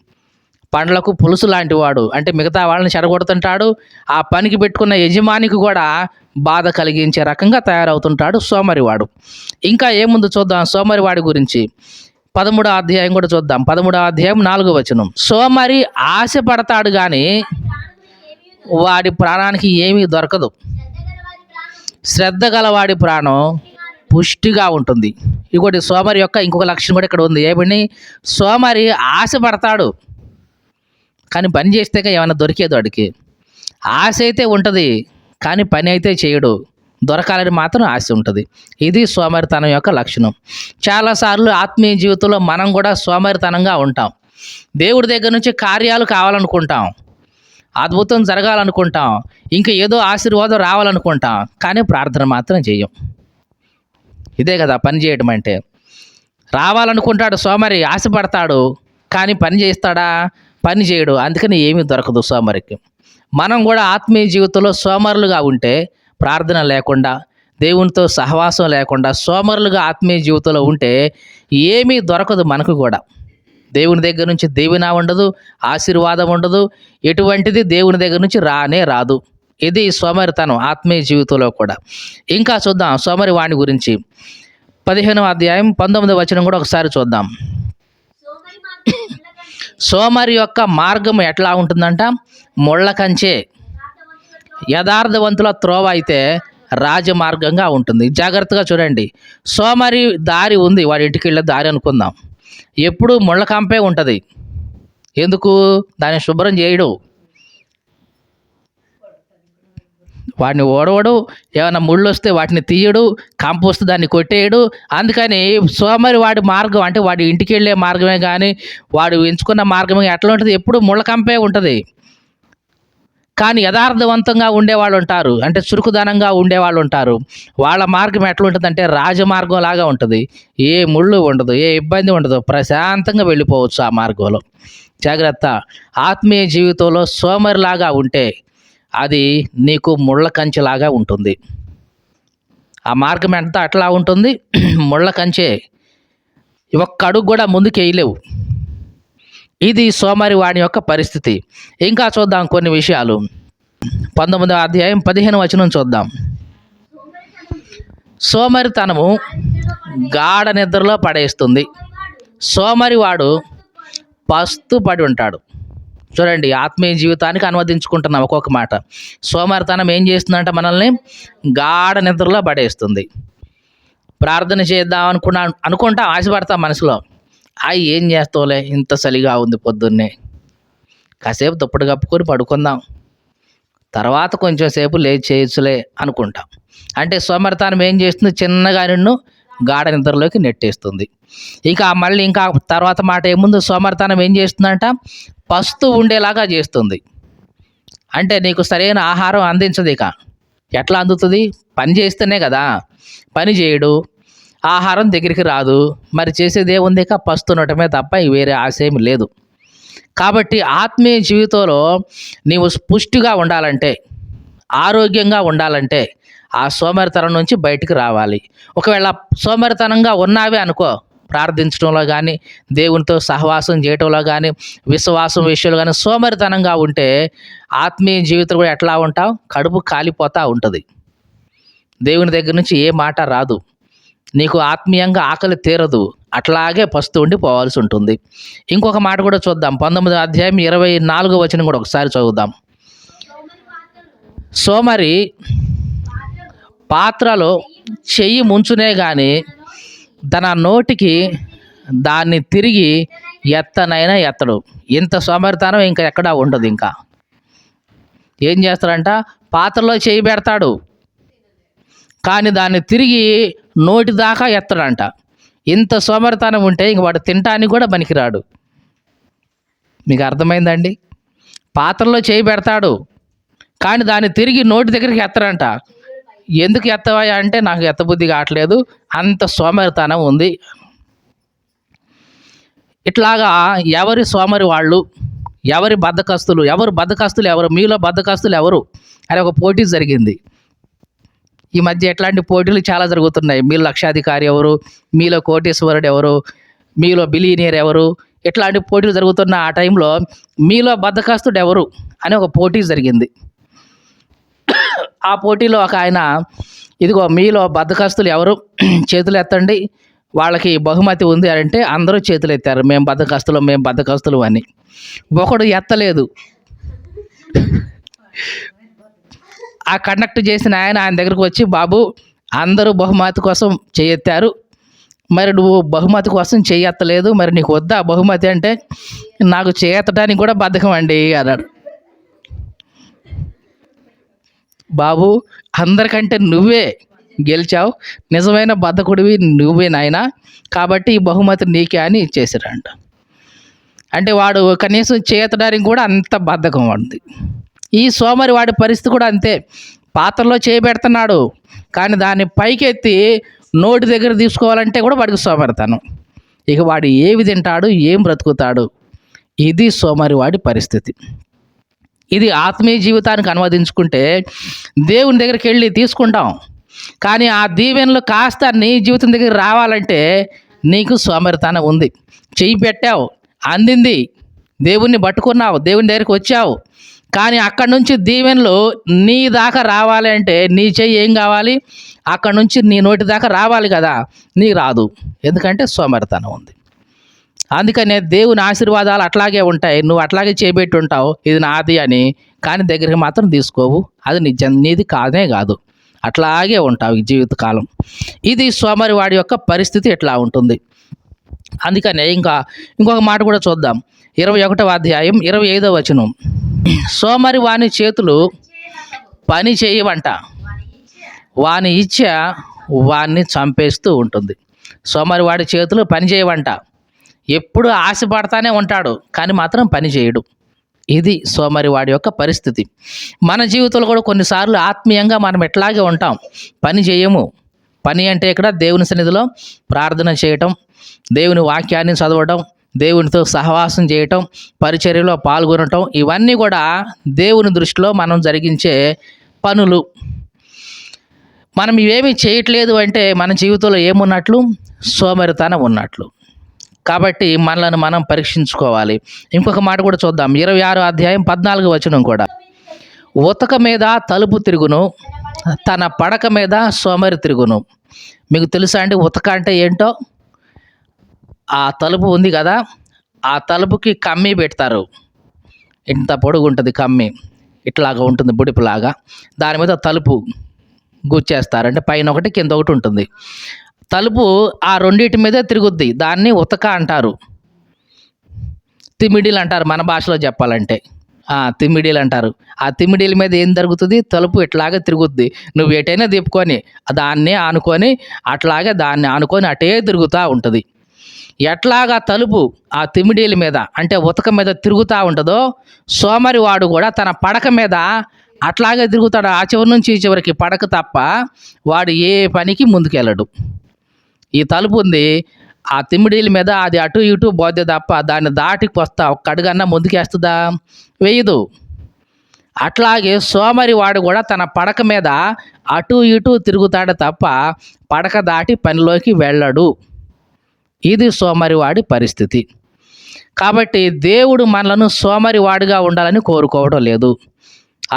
పండ్లకు పులుసు లాంటి వాడు, అంటే మిగతా వాళ్ళని చెడగొడుతుంటాడు. ఆ పనికి పెట్టుకున్న యజమానికి కూడా బాధ కలిగించే రకంగా తయారవుతుంటాడు సోమరివాడు. ఇంకా ఏముందు చూద్దాం సోమరివాడి గురించి. 13వ అధ్యాయం కూడా చూద్దాం. 13వ అధ్యాయం 4వ వచనం. సోమరి ఆశ పడతాడు కానీ వాడి ప్రాణానికి ఏమీ దొరకదు. శ్రద్ధ గలవాడి ప్రాణం పుష్టిగా ఉంటుంది. ఇంకోటి సోమరి యొక్క ఇంకొక లక్షణం కూడా ఇక్కడ ఉంది. ఏమని? సోమరి ఆశ పడతాడు కానీ పని చేస్తే ఏమైనా దొరికేది వాడికి. ఆశ అయితే ఉంటుంది కానీ పని అయితే చేయడు. దొరకాలని మాత్రం ఆశ ఉంటుంది. ఇది సోమరితనం యొక్క లక్షణం. చాలాసార్లు ఆత్మీయ జీవితంలో మనం కూడా సోమరితనంగా ఉంటాం. దేవుడి దగ్గర నుంచి కార్యాలు కావాలనుకుంటాం, అద్భుతం జరగాలనుకుంటాం, ఇంకా ఏదో ఆశీర్వాదం రావాలనుకుంటాం, కానీ ప్రార్థన మాత్రం చేయం. ఇదే కదా పని చేయడం అంటే. రావాలనుకుంటాడు సోమరి, ఆశపడతాడు కానీ పని చేస్తాడా? పని చేయడు. అందుకని ఏమీ దొరకదు సోమరికి. మనం కూడా ఆత్మీయ జీవితంలో సోమరులుగా ఉంటే ప్రార్థన లేకుండా, దేవునితో సహవాసం లేకుండా సోమరులుగా ఆత్మీయ జీవితంలో ఉంటే ఏమీ దొరకదు మనకు కూడా. దేవుని దగ్గర నుంచి దీవెన ఉండదు, ఆశీర్వాదం ఉండదు, ఎటువంటిది దేవుని దగ్గర నుంచి రానే రాదు. ఇది సోమరితనం ఆత్మీయ జీవితంలో కూడా. ఇంకా చూద్దాం సోమరి వాణి గురించి. 15వ అధ్యాయం 19వ వచనం కూడా ఒకసారి చూద్దాం. సోమరి యొక్క మార్గం ఎట్లా ఉంటుందంట? ముళ్ళ కంచే. యథార్థవంతుల త్రోవ అయితే రాజమార్గంగా ఉంటుంది. జాగ్రత్తగా చూడండి. సోమరి దారి ఉంది, వాడి ఇంటికి వెళ్ళే దారి అనుకుందాం. ఎప్పుడు ముళ్ళ కంపే ఉంటుంది. ఎందుకు? దాన్ని శుభ్రం చేయడు, వాడిని ఓడవడు, ఏమైనా ముళ్ళు వస్తే వాటిని తీయడు, కంపు వస్తే దాన్ని కొట్టేయడు. అందుకని సోమరి వాడి మార్గం అంటే వాడి ఇంటికి వెళ్ళే మార్గమే కానీ వాడు ఎంచుకున్న మార్గమే ఎట్లా ఉంటుంది? ఎప్పుడు ముళ్ళ కంపే ఉంటుంది. కానీ యథార్థవంతంగా ఉండేవాళ్ళు ఉంటారు, అంటే చురుకుదనంగా ఉండేవాళ్ళు ఉంటారు. వాళ్ళ మార్గం ఎట్లా ఉంటుందంటే రాజమార్గం లాగా ఉంటుంది. ఏ ముళ్ళు ఉండదు, ఏ ఇబ్బంది ఉండదు, ప్రశాంతంగా వెళ్ళిపోవచ్చు ఆ మార్గంలో. జాగ్రత్త. ఆత్మీయ జీవితంలో సోమరిలాగా ఉంటే అది నీకు ముళ్ళ కంచెలాగా ఉంటుంది. ఆ మార్గం ఎంత అట్లా ఉంటుంది, ముళ్ళ కంచె. ఒక్క అడుగు కూడా ముందుకు వేయలేవు. ఇది సోమరి వాడి యొక్క పరిస్థితి. ఇంకా చూద్దాం కొన్ని విషయాలు. 19వ అధ్యాయం 15వ వచనం చూద్దాం. సోమరితనము గాఢ నిద్రలో పడేస్తుంది. సోమరివాడు పస్తు పడి ఉంటాడు. చూడండి, ఆత్మీయ జీవితానికి అనువదించుకుంటున్నాం ఒక్కొక్క మాట. సోమరితనం ఏం చేస్తుందంటే మనల్ని గాఢ నిద్రలో పడేస్తుంది. ప్రార్థన చేద్దాం అనుకుంటా ఆశపడతాం మనసులో. ఏం చేస్తావులే, ఇంత చలిగా ఉంది పొద్దున్నే, కాసేపు దుప్పటి కప్పుకొని పడుకుందాం, తర్వాత కొంచెం సేపు లేచి చేయొచ్చులే అనుకుంటాం. అంటే సోమరితనం ఏం చేస్తుంది? చిన్నగా నిన్ను గాఢ నిద్రలోకి నెట్టేస్తుంది. ఇంకా మళ్ళీ ఇంకా తర్వాత మాట ఏముంది? సోమరితనం ఏం చేస్తుందంట? పస్తు ఉండేలాగా చేస్తుంది. అంటే నీకు సరైన ఆహారం అందించదు. ఇక ఎట్లా అందుతుంది? పని చేస్తేనే కదా. పని చేయడు, ఆహారం దగ్గరికి రాదు, మరి చేసేది ఏముంది? ఇక పస్తుండటమే తప్ప వేరే ఆశయం లేదు. కాబట్టి ఆత్మీయ జీవితంలో నీవు పుష్టిగా ఉండాలంటే, ఆరోగ్యంగా ఉండాలంటే ఆ సోమరితనం నుంచి బయటికి రావాలి. ఒకవేళ సోమరితనంగా ఉన్నావే అనుకో, ప్రార్థించడంలో కానీ, దేవునితో సహవాసం చేయటంలో కానీ, విశ్వాసం విషయంలో కానీ సోమరితనంగా ఉంటే ఆత్మీయ జీవితం కూడా ఎట్లా ఉంటావు? కడుపు కాలిపోతూ ఉంటుంది. దేవుని దగ్గర నుంచి ఏ మాట రాదు, నీకు ఆత్మీయంగా ఆకలి తీరదు, అట్లాగే పస్తు ఉండి పోవాల్సి ఉంటుంది. ఇంకొక మాట కూడా చూద్దాం. 19వ అధ్యాయం 24వ వచనం కూడా ఒకసారి చదువుదాం. సోమరి పాత్రలో చెయ్యి ముంచునే కానీ తన నోటికి దాన్ని తిరిగి ఎత్తనైనా ఎత్తడు. ఇంత సోమరితనం ఇంకా ఎక్కడా ఉండదు. ఇంకా ఏం చేస్తాడంట? పాత్రలో చెయ్యి పెడతాడు, కానీ దాన్ని తిరిగి నోటి దాకా ఎత్తడంట. ఇంత సోమరితనం ఉంటే ఇంక వాడు తినటానికి కూడా పనికిరాడు. మీకు అర్థమైందండి? పాత్రలో చేయి పెడతాడు, కానీ దాన్ని తిరిగి నోటి దగ్గరికి ఎత్తడంట. ఎందుకు ఎత్తవా అంటే నాకు ఎత్తబుద్ధి కావట్లేదు, అంత సోమరితనం ఉంది. ఇట్లాగా ఎవరి సోమరి వాళ్ళు, ఎవరి బద్ధకస్తులు, ఎవరు మీలో బద్ధకస్తులు ఎవరు అని ఒక పోటీ జరిగింది. ఈ మధ్య ఎట్లాంటి పోటీలు చాలా జరుగుతున్నాయి. మీలో లక్షాధికారి ఎవరు, మీలో కోటీశ్వరుడు ఎవరు, మీలో బిలియనియర్ ఎవరు, ఇట్లాంటి పోటీలు జరుగుతున్న ఆ టైంలో మీలో బద్ధకస్తుడు ఎవరు అని ఒక పోటీ జరిగింది. ఆ పోటీలో ఒక ఆయన, ఇదిగో మీలో బద్ధకస్తులు ఎవరు చేతులు ఎత్తండి, వాళ్ళకి బహుమతి ఉంది అని అంటే అందరూ చేతులు ఎత్తారు, మేము బద్ధకస్తులు అని. ఒకడు ఎత్తలేదు. ఆ కండక్ట్ చేసిన ఆయన దగ్గరకు వచ్చి, బాబు అందరూ బహుమతి కోసం చేయెత్తారు, మరి నువ్వు బహుమతి కోసం చేయెత్తలేదు, మరి నీకు వద్దా బహుమతి అంటే, నాకు చేయెత్తడానికి కూడా బద్ధకం అండి అన్నాడు. బాబు అందరికంటే నువ్వే గెలిచావు, నిజమైన బద్ధకుడివి నువ్వే నాయనా, కాబట్టి ఈ బహుమతి నీకే అని ఇచ్చేసారంట. అంటే వాడు కనీసం చేయెత్తడానికి కూడా అంత బద్ధకం ఉంది. ఈ సోమరి వాడి పరిస్థితి కూడా అంతే. పాత్రలో చేయబెడుతున్నాడు, కానీ దాన్ని పైకెత్తి నోటి దగ్గర తీసుకోవాలంటే కూడా వాడికి సోమరితనం. ఇక వాడు ఏవి తింటాడు, ఏం బ్రతుకుతాడు? ఇది సోమరి వాడి పరిస్థితి. ఇది ఆత్మీయ జీవితానికి అనువదించుకుంటే దేవుని దగ్గరికి వెళ్ళి తీసుకుంటాం. కానీ ఆ దీవెనలు కాస్త నీ జీవితం దగ్గర రావాలంటే నీకు సోమరితనం ఉంది. చెయ్యి పెట్టావు, అందింది, దేవుణ్ణి పట్టుకున్నావు, దేవుని దగ్గరికి వచ్చావు. కానీ అక్కడి నుంచి దీవెనలు నీ దాకా రావాలి అంటే నీ చెయ్యి ఏం కావాలి? అక్కడి నుంచి నీ నోటి దాకా రావాలి కదా, నీ రాదు. ఎందుకంటే సోమరితనం ఉంది. అందుకనే దేవుని ఆశీర్వాదాలు అట్లాగే ఉంటాయి. నువ్వు అట్లాగే చేపెట్టి ఉంటావు, ఇది నాది అని, కానీ దగ్గరికి మాత్రం తీసుకోవు. అది నీది కాదే కాదు, అట్లాగే ఉంటావు ఈ జీవితకాలం. ఇది సోమరివాడి యొక్క పరిస్థితి ఎట్లా ఉంటుంది. అందుకనే ఇంకొక మాట కూడా చూద్దాం. 21వ అధ్యాయం 25వ వచనం. సోమరి వాని చేతులు పని చేయవంట, వాని ఇచ్చ వాన్ని చంపేస్తూ ఉంటుంది. సోమరి వాడి చేతులు పని చేయవంట, ఎప్పుడు ఆశపడతానే ఉంటాడు కానీ మాత్రం పని చేయడు. ఇది సోమరి వాడి యొక్క పరిస్థితి. మన జీవితంలో కూడా కొన్నిసార్లు ఆత్మీయంగా మనం ఎట్లాగే ఉంటాం, పని చేయము. పని అంటే ఇక్కడ దేవుని సన్నిధిలో ప్రార్థన చేయటం, దేవుని వాక్యాన్ని చదవటం, దేవునితో సహవాసం చేయటం, పరిచర్యలో పాల్గొనటం, ఇవన్నీ కూడా దేవుని దృష్టిలో మనం జరిగించే పనులు. మనం ఇవేమీ చేయట్లేదు అంటే మన జీవితంలో ఏమున్నట్లు? సోమరితనం ఉన్నట్లు. కాబట్టి మనలను మనం పరీక్షించుకోవాలి. ఇంకొక మాట కూడా చూద్దాం. 26వ అధ్యాయం 14వ వచనం కూడా. ఉతక మీద తలుపు తిరుగును, తన పడక మీద సోమరి తిరుగును. మీకు తెలుసా అండి ఉతక అంటే ఏంటో? ఆ తలుపు ఉంది కదా, ఆ తలుపుకి కమ్మి పెడతారు. ఇంత పొడుగు ఉంటుంది కమ్మి, ఇట్లాగా ఉంటుంది బుడిపులాగా. దాని మీద తలుపు గుచ్చేస్తారు, అంటే పైన ఒకటి కింద ఒకటి ఉంటుంది. తలుపు ఆ రెండింటి మీదే తిరుగుద్ది, దాన్ని ఉతక అంటారు. తిమిడీలు అంటారు మన భాషలో చెప్పాలంటే. తిమిడీలు అంటారు. ఆ తిమిడీల మీద ఏం జరుగుతుంది? తలుపు ఇట్లాగే తిరుగుద్ది. నువ్వు ఎటైనా తిప్పుకొని దాన్నే ఆనుకొని అట్లాగే దాన్ని ఆనుకొని అటే తిరుగుతూ ఉంటుంది. ఎట్లాగా తలుపు ఆ తిమిడీల మీద అంటే ఉతక మీద తిరుగుతూ ఉంటుందో, సోమరి వాడు కూడా తన పడక మీద అట్లాగే తిరుగుతాడు. ఆ చివరి నుంచి ఈ చివరికి పడక తప్ప వాడు ఏ పనికి ముందుకెళ్ళడు. ఈ తలుపు ఉంది, ఆ తిమిడీల మీద అది అటు ఇటు పోతే తప్ప దాన్ని దాటికి వస్తా ఒక్క అడుగన్నా ముందుకేస్తుందా? వేయదు. అట్లాగే సోమరి వాడు కూడా తన పడక మీద అటు ఇటు తిరుగుతాడు తప్ప పడక దాటి పనిలోకి వెళ్ళడు. ఇది సోమరివాడి పరిస్థితి. కాబట్టి దేవుడు మనలను సోమరివాడిగా ఉండాలని కోరుకోవడం లేదు.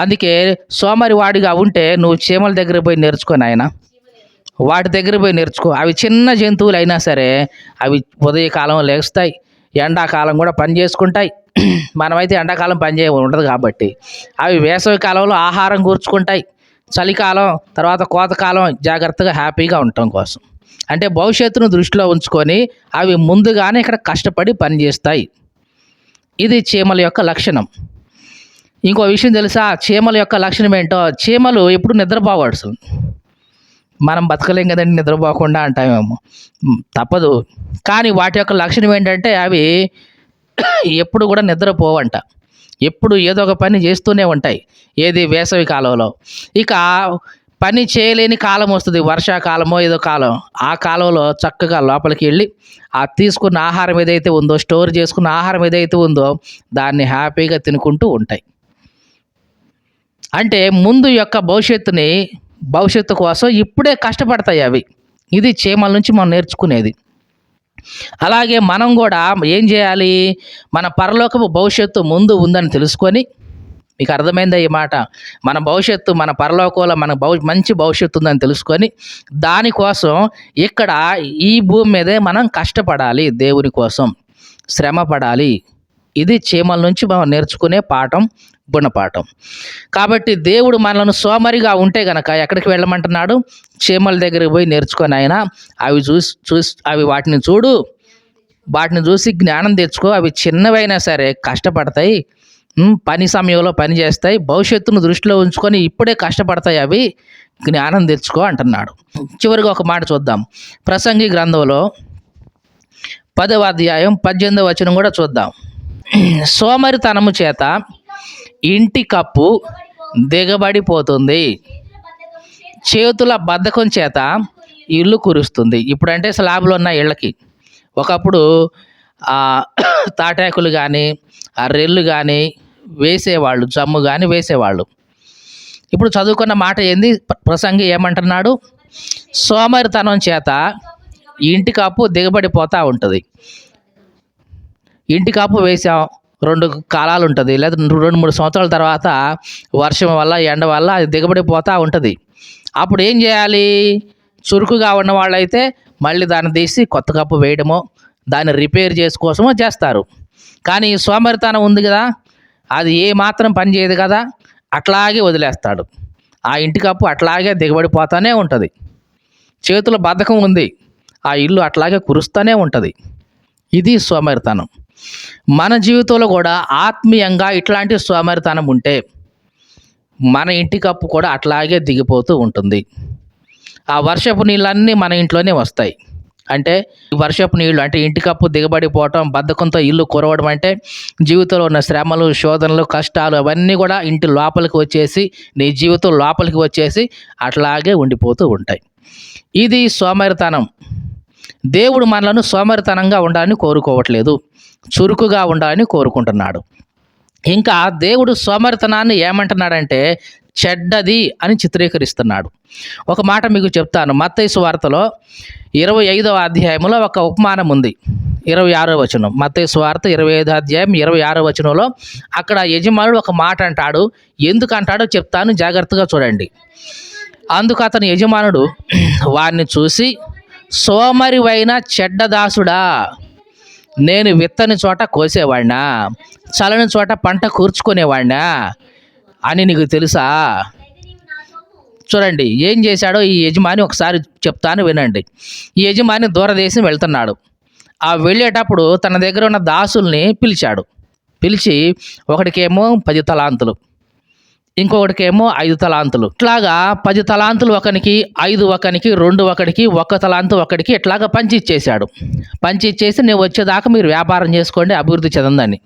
అందుకే సోమరివాడిగా ఉంటే నువ్వు చీమల దగ్గర పోయి నేర్చుకో నాయన, వాటి దగ్గర పోయి నేర్చుకో. అవి చిన్న జంతువులు అయినా సరే అవి ఉదయకాలం లేస్తాయి, ఎండాకాలం కూడా పని చేసుకుంటాయి. మనమైతే ఎండాకాలం పని ఉండదు కాబట్టి అవి వేసవి కాలంలో ఆహారం కూర్చుకుంటాయి. చలికాలం తర్వాత కోతకాలం జాగ్రత్తగా హ్యాపీగా ఉండటం కోసం, అంటే భవిష్యత్తును దృష్టిలో ఉంచుకొని అవి ముందుగానే ఇక్కడ కష్టపడి పనిచేస్తాయి. ఇది చీమల యొక్క లక్షణం. ఇంకో విషయం తెలుసా? చీమల యొక్క లక్షణం ఏంటో? చీమలు ఎప్పుడు నిద్రపోవచ్చు. మనం బతకలేం కదండి నిద్రపోకుండా అంటామేమో, తప్పదు. కానీ వాటి యొక్క లక్షణం ఏంటంటే అవి ఎప్పుడు కూడా నిద్రపోవంట, ఎప్పుడు ఏదో ఒక పని చేస్తూనే ఉంటాయి. ఏది? వేసవి కాలంలో. ఇక పని చేయలేని కాలం వస్తుంది, వర్షాకాలమో ఏదో కాలం. ఆ కాలంలో చక్కగా లోపలికి వెళ్ళి ఆ తీసుకున్న ఆహారం ఏదైతే ఉందో, స్టోర్ చేసుకున్న ఆహారం ఏదైతే ఉందో దాన్ని హ్యాపీగా తినుకుంటూ ఉంటాయి. అంటే ముందు యొక్క భవిష్యత్తు కోసం ఇప్పుడే కష్టపడతాయి అవి. ఇది చీమల నుంచి మనం నేర్చుకునేది. అలాగే మనం కూడా ఏం చేయాలి? మన పరలోకపు భవిష్యత్తు ముందు ఉందని తెలుసుకొని, మీకు అర్థమైందా ఈ మాట? మన భవిష్యత్తు మన పరలోకంలో మన మంచి భవిష్యత్తు ఉందని తెలుసుకొని దానికోసం ఇక్కడ ఈ భూమి మీదే మనం కష్టపడాలి, దేవుని కోసం శ్రమ పడాలి. ఇది చీమల నుంచి మనం నేర్చుకునే పాఠం, గుణపాఠం. కాబట్టి దేవుడు మనలను సోమరిగా ఉంటే గనక ఎక్కడికి వెళ్ళమంటున్నాడు? చీమల దగ్గరికి పోయి నేర్చుకొని ఆయన అవి చూసి అవి వాటిని చూడు, వాటిని చూసి జ్ఞానం తెచ్చుకో. అవి చిన్నవైనా సరే కష్టపడతాయి, పని సమయంలో పని చేస్తాయి, భవిష్యత్తును దృష్టిలో ఉంచుకొని ఇప్పుడే కష్టపడతాయి, అవి జ్ఞానం తెచ్చుకో అంటున్నాడు. చివరిగా ఒక మాట చూద్దాం. ప్రసంగి గ్రంథంలో 10వ అధ్యాయం 18వ వచనం కూడా చూద్దాం. సోమరితనము చేత ఇంటి కప్పు దిగబడిపోతుంది, చేతుల బద్ధకం చేత ఇల్లు కురుస్తుంది. ఇప్పుడంటే స్లాబ్లు ఉన్న ఇళ్ళకి, ఒకప్పుడు తాటాకులు కానీ రెల్లు కానీ వేసేవాళ్ళు, జమ్ము కానీ వేసేవాళ్ళు. ఇప్పుడు చదువుకున్న మాట ఏంది, ప్రసంగి ఏమంటున్నాడు? సోమరితనం చేత ఇంటికి అప్పు దిగబడిపోతూ ఉంటుంది. ఇంటికి అప్పు వేసాం, 2 కాలాలు ఉంటుంది, లేదా 2-3 సంవత్సరాల తర్వాత వర్షం వల్ల ఎండ వల్ల అది దిగబడిపోతూ ఉంటుంది. అప్పుడు ఏం చేయాలి? చురుకుగా ఉన్న వాళ్ళైతే మళ్ళీ దాన్ని తీసి కొత్త కప్పు వేయడమో దాన్ని రిపేర్ చేసుకోసమో చేస్తారు. కానీ ఈ సోమరితనం ఉంది కదా, అది ఏ మాత్రం పని చేయదు కదా, అట్లాగే వదిలేస్తాడు. ఆ ఇంటికి అప్పు అట్లాగే దిగబడిపోతూనే ఉంటుంది. చేతుల బద్ధకం ఉంది, ఆ ఇల్లు అట్లాగే కురుస్తూనే ఉంటుంది. ఇది సోమరితనం. మన జీవితంలో కూడా ఆత్మీయంగా ఇట్లాంటి సోమరితనం ఉంటే మన ఇంటి కప్పు కూడా అట్లాగే దిగిపోతూ ఉంటుంది. ఆ వర్షపు నీళ్ళన్నీ మన ఇంట్లోనే వస్తాయి. అంటే వర్షపు నీళ్ళు అంటే ఇంటి కప్పు దిగబడిపోవటం, బద్ధకంతో ఇల్లు కురవడం అంటే జీవితంలో ఉన్న శ్రమలు, శోధనలు, కష్టాలు అవన్నీ కూడా ఇంటి లోపలికి వచ్చేసి, నీ జీవితం లోపలికి వచ్చేసి అట్లాగే ఉండిపోతూ ఉంటాయి. ఇది సోమరితనం. దేవుడు మనలను సోమరితనంగా ఉండాలని కోరుకోవట్లేదు, చురుకుగా ఉండాలని కోరుకుంటున్నాడు. ఇంకా దేవుడు సోమరితనాన్ని ఏమంటున్నాడంటే చెడ్డది అని చిత్రీకరిస్తున్నాడు. ఒక మాట మీకు చెప్తాను. మత్తయి సువార్తలో 25వ అధ్యాయంలో ఒక ఉపమానం ఉంది, 26వ వచనం. మత్తయి సువార్త 25వ అధ్యాయం 26వ వచనంలో అక్కడ యజమానుడు ఒక మాట అంటాడు. ఎందుకు అంటాడో చెప్తాను, జాగ్రత్తగా చూడండి. అందుకు అతని యజమానుడు వారిని చూసి, సోమరివైన చెడ్డదాసుడా, నేను విత్తని చోట కోసేవాడినా, చలని చోట పంట కూర్చుకునేవాడినా అని నీకు తెలుసా? చూడండి ఏం చేశాడో ఈ యజమాని, ఒకసారి చెప్తాను వినండి. ఈ యజమాని దూరదేశం వెళ్తున్నాడు. ఆ వెళ్ళేటప్పుడు తన దగ్గర ఉన్న దాసుల్ని పిలిచి ఒకడికేమో 10 తలాంతులు, ఇంకొకటికేమో 5 తలాంతులు, ఇట్లాగా 10 తలాంతులు ఒకనికి, 5 ఒకనికి, 2 ఒకడికి, 1 తలాంతు ఒకడికి, ఇట్లాగా పంచి ఇచ్చేసి నేను వచ్చేదాకా మీరు వ్యాపారం చేసుకోండి, అభివృద్ధి చెందందని.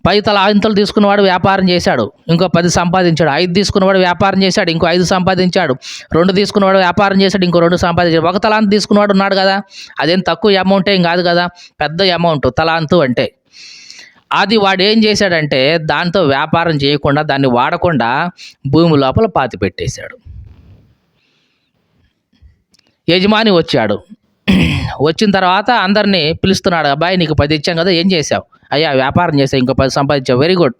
10 తలాంతులు తీసుకున్నవాడు వ్యాపారం చేశాడు, ఇంకో 10 సంపాదించాడు. 5 తీసుకున్నవాడు వ్యాపారం చేశాడు, ఇంకో 5 సంపాదించాడు. 2 తీసుకున్నవాడు వ్యాపారం చేశాడు, ఇంకో 2 సంపాదించాడు. 1 తలాంతు తీసుకున్నవాడు ఉన్నాడు కదా, అదేం తక్కువ అమౌంట్ ఏం కాదు కదా, పెద్ద అమౌంట్ తలాంతు అంటే. అది వాడు ఏం చేశాడంటే దాంతో వ్యాపారం చేయకుండా, దాన్ని వాడకుండా భూమి లోపల పాతి పెట్టేశాడు. యజమాని వచ్చాడు. వచ్చిన తర్వాత అందరినీ పిలుస్తున్నాడు. అబ్బాయి నీకు 10 ఇచ్చాం కదా, ఏం చేసావు? అయ్యా వ్యాపారం చేసావు, ఇంకో 10 సంపాదించావు, వెరీ గుడ్,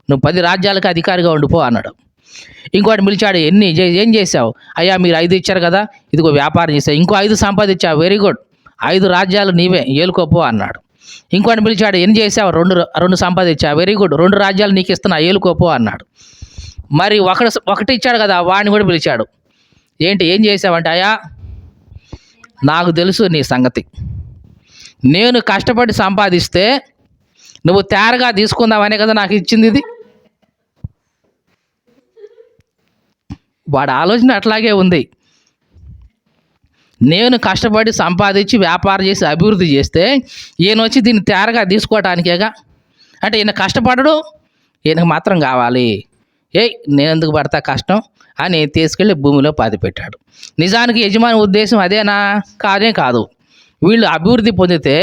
నువ్వు 10 రాజ్యాలకు అధికారిగా ఉండిపో అన్నాడు. ఇంకోటి పిలిచాడు, ఏం చేసావు? అయ్యా మీరు 5 ఇచ్చారు కదా, ఇదిగో వ్యాపారం చేసావు, ఇంకో 5 సంపాదించావు, వెరీ గుడ్, 5 రాజ్యాలు నీవే, ఏలుకోపో అన్నాడు. ఇంకోటి పిలిచాడు, ఏం చేసావు? 2 సంపాదించావు, వెరీ గుడ్, 2 రాజ్యాలు నీకు ఇస్తున్నా, ఏలుకోపో అన్నాడు. మరి ఒకటి ఇచ్చాడు కదా, వాడిని కూడా పిలిచాడు. ఏం చేసావంటే, అయ్యా నాకు తెలుసు నీ సంగతి, నేను కష్టపడి సంపాదిస్తే నువ్వు తేరగా తీసుకుందామనే కదా నాకు ఇచ్చింది ఇది. వాడి ఆలోచన అట్లాగే ఉంది. నేను కష్టపడి సంపాదించి వ్యాపారం చేసి అభివృద్ధి చేస్తే ఈయన వచ్చి దీన్ని తేరగా తీసుకోవటానికేగా, అంటే ఈయన కష్టపడడు, ఈయనకు మాత్రం కావాలి, నేను ఎందుకు పడతా కష్టం అని తీసుకెళ్ళి భూమిలో పాతిపెట్టాడు. నిజానికి యజమాని ఉద్దేశం అదేనా? కాదు. వీళ్ళు అభివృద్ధి పొందితే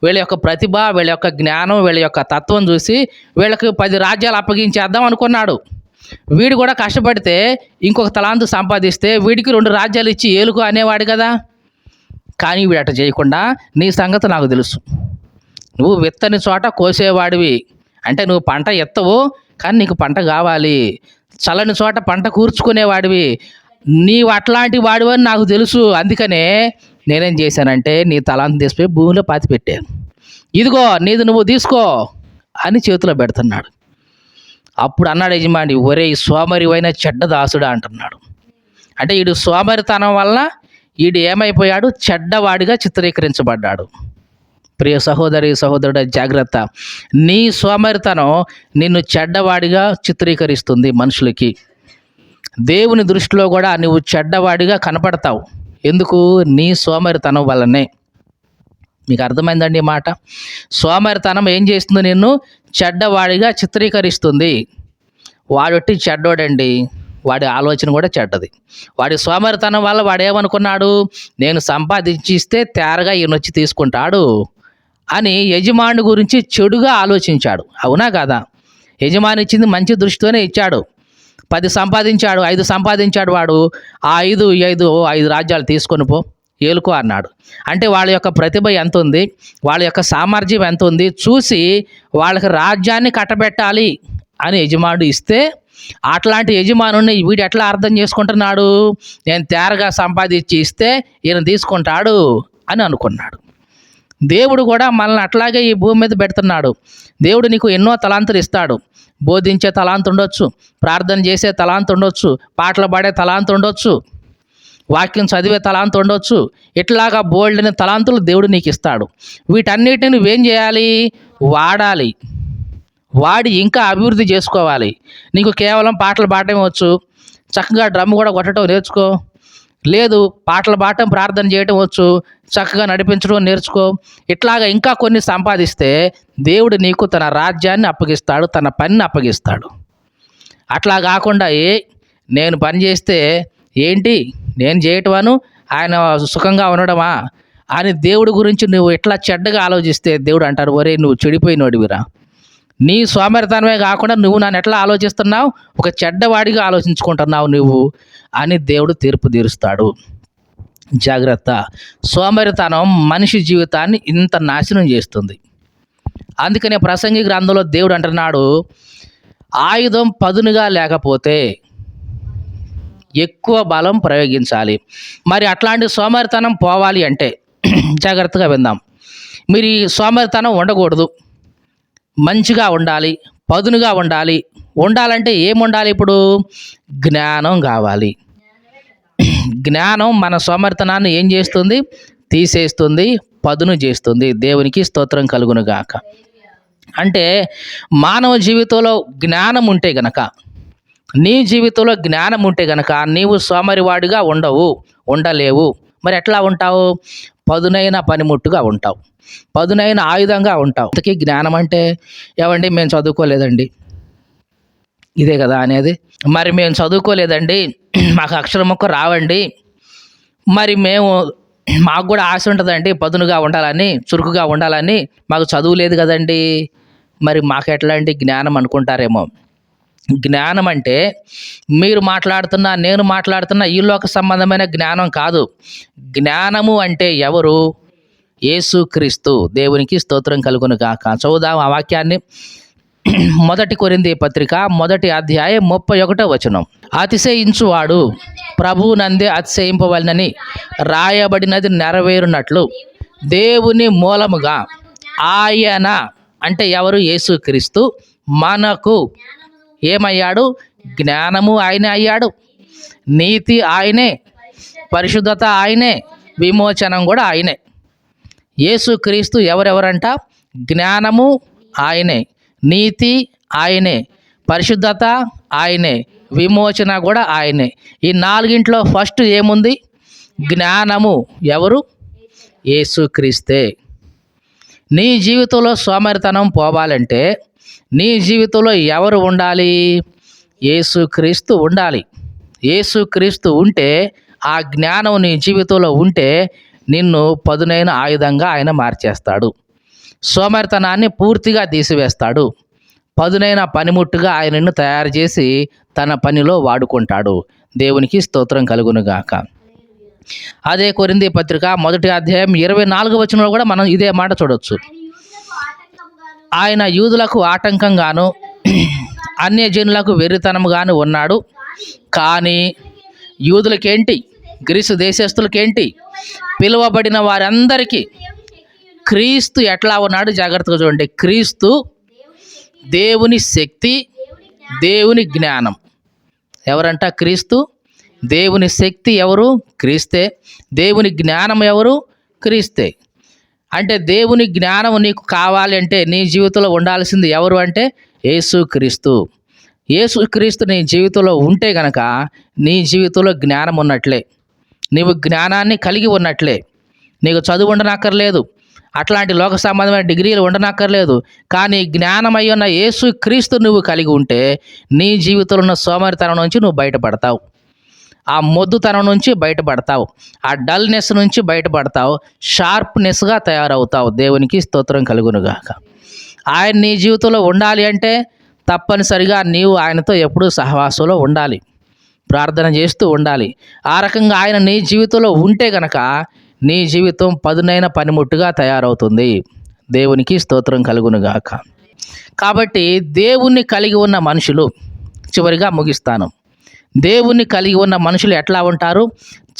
వీళ్ళ యొక్క ప్రతిభ, వీళ్ళ యొక్క జ్ఞానం, వీళ్ళ యొక్క తత్వం చూసి వీళ్ళకి 10 రాజ్యాలు అప్పగించేద్దాం అనుకున్నాడు. వీడు కూడా కష్టపడితే ఇంకొక తలాంతు సంపాదిస్తే వీడికి 2 రాజ్యాలు ఇచ్చి ఏలుకో అనేవాడు కదా. కానీ వీడు అట్లా చేయకుండా, నీ సంగతి నాకు తెలుసు, నువ్వు విత్తని చోట కోసేవాడివి, అంటే నువ్వు పంట ఎత్తవు కానీ నీకు పంట కావాలి, చల్లని చోట పంట కూర్చుకునేవాడివి, నీవు అట్లాంటి వాడివని నాకు తెలుసు. అందుకనే నేనేం చేశానంటే నీ తలాంతు తీసుకుపోయి భూమిలో పాతి పెట్టాను, ఇదిగో నీది నువ్వు తీసుకో అని చేతిలో పెడుతున్నాడు. అప్పుడు అన్నాడు యజమాని, ఒరే సోమరివైన చెడ్డ దాసుడా అంటున్నాడు. అంటే వీడు సోమరితనం వల్ల వీడు ఏమైపోయాడు? చెడ్డవాడిగా చిత్రీకరించబడ్డాడు. ప్రియ సహోదరుడ జాగ్రత్త, నీ సోమరితనం నిన్ను చెడ్డవాడిగా చిత్రీకరిస్తుంది మనుషులకి. దేవుని దృష్టిలో కూడా నువ్వు చెడ్డవాడిగా కనపడతావు. ఎందుకు? నీ సోమరితనం వల్లనే. మీకు అర్థమైందండి ఈ మాట? సోమరితనం ఏం చేస్తుంది? నిన్ను చెడ్డవాడిగా చిత్రీకరిస్తుంది. వాడొట్టి చెడ్డోడండి, వాడి ఆలోచన కూడా చెడ్డది. వాడి సోమరితనం వల్ల వాడు ఏమనుకున్నాడు? నేను సంపాదించిస్తే తేరగా ఈయనొచ్చి తీసుకుంటాడు అని యజమాని గురించి చెడుగా ఆలోచించాడు. అవునా కాదా? యజమాని ఇచ్చింది మంచి దృష్టితోనే ఇచ్చాడు. 10 సంపాదించాడు, 5 సంపాదించాడు. వాడు ఆ 5 రాజ్యాలు తీసుకొని పో, ఏలుకో అన్నాడు. అంటే వాళ్ళ యొక్క ప్రతిభ ఎంత ఉంది, వాళ్ళ యొక్క సామర్థ్యం ఎంత ఉంది చూసి వాళ్ళకి రాజ్యాన్ని కట్టబెట్టాలి అని యజమానుడు ఇస్తే, అట్లాంటి యజమానుని వీడు ఎట్లా అర్థం చేసుకుంటున్నాడు, నేను తేరగా సంపాదించి ఇస్తే ఈయన తీసుకుంటాడు అని అనుకున్నాడు. దేవుడు కూడా మనల్ని అట్లాగే ఈ భూమి మీద పెడుతున్నాడు. దేవుడు నీకు ఎన్నో తలాంతులు ఇస్తాడు. బోధించే తలాంతు ఉండొచ్చు, ప్రార్థన చేసే తలాంతు ఉండొచ్చు, పాటలు పాడే తలాంతు ఉండొచ్చు, వాక్యం చదివే తలాంతు ఉండొచ్చు. ఇట్లాగా బోల్డని తలాంతులు దేవుడు నీకు ఇస్తాడు. వీటన్నిటిని నువ్వేం చేయాలి, వాడాలి. వాడి ఇంకా అభివృద్ధి చేసుకోవాలి. నీకు కేవలం పాటలు పాడటం వచ్చు, చక్కగా డ్రమ్ కూడా కొట్టడం నేర్చుకో. లేదు, పాటలు పాడటం ప్రార్థన చేయటం వచ్చు, చక్కగా నడిపించడం నేర్చుకో. ఇట్లాగా ఇంకా కొన్ని సంపాదిస్తే దేవుడు నీకు తన రాజ్యాన్ని అప్పగిస్తాడు, తన పనిని అప్పగిస్తాడు. అట్లా కాకుండా నేను పని చేస్తే ఏంటి, నేను చేయటమాను ఆయన సుఖంగా ఉండడమా అని దేవుడి గురించి నువ్వు ఇట్లా చెడ్డగా ఆలోచిస్తే దేవుడు అంటారు, ఒరే నువ్వు చెడిపోయినోడివిరా, నీ సోమరితనమే కాకుండా నువ్వు నన్ను ఎట్లా ఆలోచిస్తున్నావు, ఒక చెడ్డవాడిగా ఆలోచించుకుంటున్నావు నువ్వు అని దేవుడు తీర్పు తీరుస్తాడు. జాగ్రత్త. సోమరితనం మనిషి జీవితాన్ని ఇంత నాశనం చేస్తుంది. అందుకనే ప్రసంగి గ్రంథంలో దేవుడు అంటున్నాడు, ఆయుధం పదునుగా లేకపోతే ఎక్కువ బలం ప్రయోగించాలి. మరి అట్లాంటి సోమరితనం పోవాలి అంటే జాగ్రత్తగా విందాం. మీరు ఈ సోమరితనం ఉండకూడదు, మంచిగా ఉండాలి, పదునుగా ఉండాలి. ఉండాలంటే ఏముండాలి? ఇప్పుడు జ్ఞానం కావాలి. జ్ఞానం మన సోమరితనాన్ని ఏం చేస్తుంది, తీసేస్తుంది, పదును చేస్తుంది. దేవునికి స్తోత్రం కలుగును గాక. అంటే మానవ జీవితంలో జ్ఞానం ఉంటే గనక, నీ జీవితంలో జ్ఞానం ఉంటే గనక నీవు సోమరివాడిగా ఉండలేవు. మరి ఎట్లా ఉంటావు? పదునైన పనిముట్టుగా ఉంటావు, పదునైన ఆయుధంగా ఉంటావు. ఇంతకీ జ్ఞానం అంటే ఏవండి, మేము చదువుకోలేదండి, ఇదే కదా అనేది. మరి మేము చదువుకోలేదండి, మాకు అక్షరం మొక్క రావండి, మరి మాకు కూడా ఆశ ఉంటుందండి పదునుగా ఉండాలని, చురుకుగా ఉండాలని, మాకు చదువు లేదు కదండి, మరి మాకు ఎట్లాంటి జ్ఞానం అనుకుంటారేమో. జ్ఞానం అంటే మీరు మాట్లాడుతున్న, నేను మాట్లాడుతున్న ఈ లోక సంబంధమైన జ్ఞానం కాదు. జ్ఞానము అంటే ఎవరు? యేసుక్రీస్తు. దేవునికి స్తోత్రం కలుగును గాక. చదువుదాం ఆ వాక్యాన్ని. 1 కొరింథీ పత్రిక 1వ అధ్యాయం 31వ వచనం. అతిశయించువాడు ప్రభువు నందే అతిశయింపవలనని రాయబడినది నెరవేరునట్లు దేవుని మూలముగా ఆయన, అంటే ఎవరు? యేసుక్రీస్తు మనకు ఏమయ్యాడు? జ్ఞానము ఆయనే అయ్యాడు, నీతి ఆయనే, పరిశుద్ధత ఆయనే, విమోచనం కూడా ఆయనే. యేసుక్రీస్తు ఎవరెవరంట? జ్ఞానము ఆయనే, నీతి ఆయనే, పరిశుద్ధత ఆయనే, విమోచన కూడా ఆయనే. ఈ 4 ఫస్ట్ ఏముంది? జ్ఞానము. ఎవరు? యేసుక్రీస్తే. నీ జీవితంలో సోమరితనం పోవాలంటే నీ జీవితంలో ఎవరు ఉండాలి? యేసుక్రీస్తు ఉండాలి. యేసుక్రీస్తు ఉంటే, ఆ జ్ఞానం నీ జీవితంలో ఉంటే నిన్ను పదునైన ఆయుధంగా ఆయన మార్చేస్తాడు. సోమరితనాన్ని పూర్తిగా తీసివేస్తాడు. పదునైన పనిముట్టుగా ఆయన నిన్ను తయారు చేసి తన పనిలో వాడుకుంటాడు. దేవునికి స్తోత్రం కలుగునుగాక. అదే కొరింథీ పత్రిక 1వ అధ్యాయం 24వ వచనంలో కూడా మనం ఇదే మాట చూడొచ్చు. ఆయన యూదులకు ఆటంకంగాను అన్యజనులకు వెర్రితనముగాను ఉన్నాడు, కానీ యూదులకేంటి, గ్రీసు దేశస్తులకేంటి, పిలువబడిన వారందరికీ క్రీస్తు ఎట్లా ఉన్నాడు? జాగ్రత్తగా చూడండి. క్రీస్తు దేవుని శక్తి, దేవుని జ్ఞానం. ఎవరంట? క్రీస్తు. దేవుని శక్తి ఎవరు? క్రీస్తే. దేవుని జ్ఞానం ఎవరు? క్రీస్తే. అంటే దేవుని జ్ఞానం నీకు కావాలి అంటే నీ జీవితంలో ఉండాల్సింది ఎవరు అంటే యేసుక్రీస్తు. యేసుక్రీస్తు నీ జీవితంలో ఉంటే గనక నీ జీవితంలో జ్ఞానం ఉన్నట్లే, నీవు జ్ఞానాన్ని కలిగి ఉన్నట్లే. నీకు చదువు ఉండనక్కర్లేదు, అట్లాంటి లోక సంబంధమైన డిగ్రీలు ఉండనక్కర్లేదు, కానీ జ్ఞానమై ఉన్న యేసుక్రీస్తు నువ్వు కలిగి ఉంటే నీ జీవితంలో ఉన్న సోమరితనం నుంచి నువ్వు బయటపడతావు, ఆ మొద్దుతనం నుంచి బయటపడతావు, ఆ డల్నెస్ నుంచి బయటపడతావు, షార్ప్నెస్గా తయారవుతావు. దేవునికి స్తోత్రం కలుగునుగాక. ఆయన నీ జీవితంలో ఉండాలి అంటే తప్పనిసరిగా నీవు ఆయనతో ఎప్పుడూ సహవాసంలో ఉండాలి, ప్రార్థన చేస్తూ ఉండాలి. ఆ రకంగా ఆయన నీ జీవితంలో ఉంటే గనక నీ జీవితం పదునైన పనిముట్టుగా తయారవుతుంది. దేవునికి స్తోత్రం కలుగునుగాక. కాబట్టి దేవుణ్ణి కలిగి ఉన్న మనుషులు, చివరిగా ముగిస్తాను, దేవుణ్ణి కలిగి ఉన్న మనుషులు ఎట్లా ఉంటారు?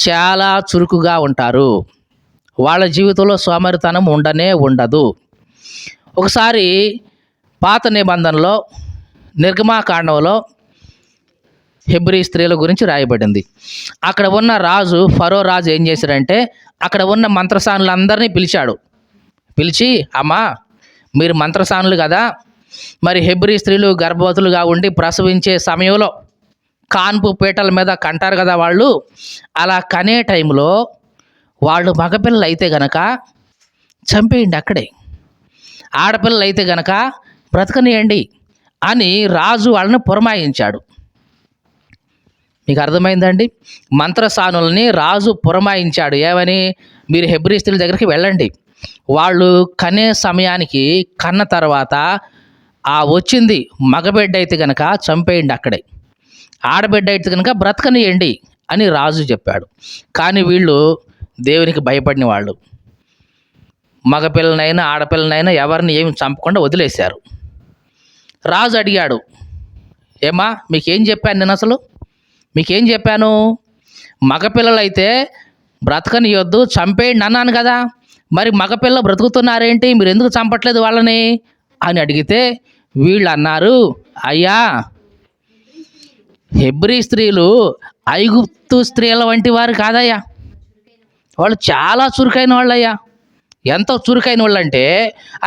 చాలా చురుకుగా ఉంటారు. వాళ్ళ జీవితంలో సోమరితనం ఉండనే ఉండదు. ఒకసారి పాత నిబంధనలో నిర్గమాకాండంలో హెబ్రీ స్త్రీల గురించి రాయబడింది. అక్కడ ఉన్న రాజు, ఫరో రాజు ఏం చేశాడంటే అక్కడ ఉన్న మంత్రసానులందరినీ పిలిచాడు. పిలిచి, అమ్మా మీరు మంత్రసానులు కదా, మరి హెబ్రీ స్త్రీలు గర్భవతులుగా ఉండి ప్రసవించే సమయంలో కాన్పు పీటల మీద కంటారు కదా వాళ్ళు, అలా కనే టైంలో వాళ్ళు మగపిల్లలు అయితే గనక చంపేయండి అక్కడే, ఆడపిల్లలు అయితే గనక బ్రతకనియండి అని రాజు వాళ్ళని పురమాయించాడు. మీకు అర్థమైందండి? మంత్రసానుల్ని రాజు పురమాయించాడు. ఏమని? మీరు హెబ్రీ స్త్రీల దగ్గరికి వెళ్ళండి, వాళ్ళు కనే సమయానికి కన్న తర్వాత ఆ వచ్చింది మగబిడ్డ అయితే కనుక చంపేయండి అక్కడే, ఆడబిడ్డ అయితే కనుక బ్రతకనియండి అని రాజు చెప్పాడు. కానీ వీళ్ళు దేవునికి భయపడిన వాళ్ళు, మగపిల్లనైనా ఆడపిల్లనైనా ఎవరిని ఏమి చంపకుండా వదిలేశారు. రాజు అడిగాడు, ఏమా మీకేం చెప్పాను నేను, అసలు మీకేం చెప్పాను? మగపిల్లలైతే బ్రతకనియొద్దు, చంపేయండి అన్నాను కదా, మరి మగపిల్ల బ్రతుకుతున్నారేంటి, మీరు ఎందుకు చంపట్లేదు వాళ్ళని అని అడిగితే వీళ్ళు అన్నారు, అయ్యా హెబ్రీ స్త్రీలు ఐగుప్తు స్త్రీల వంటి వారు కాదయ్యా, వాళ్ళు చాలా చురుకైన వాళ్ళయ్యా. ఎంత చురుకైన వాళ్ళు అంటే,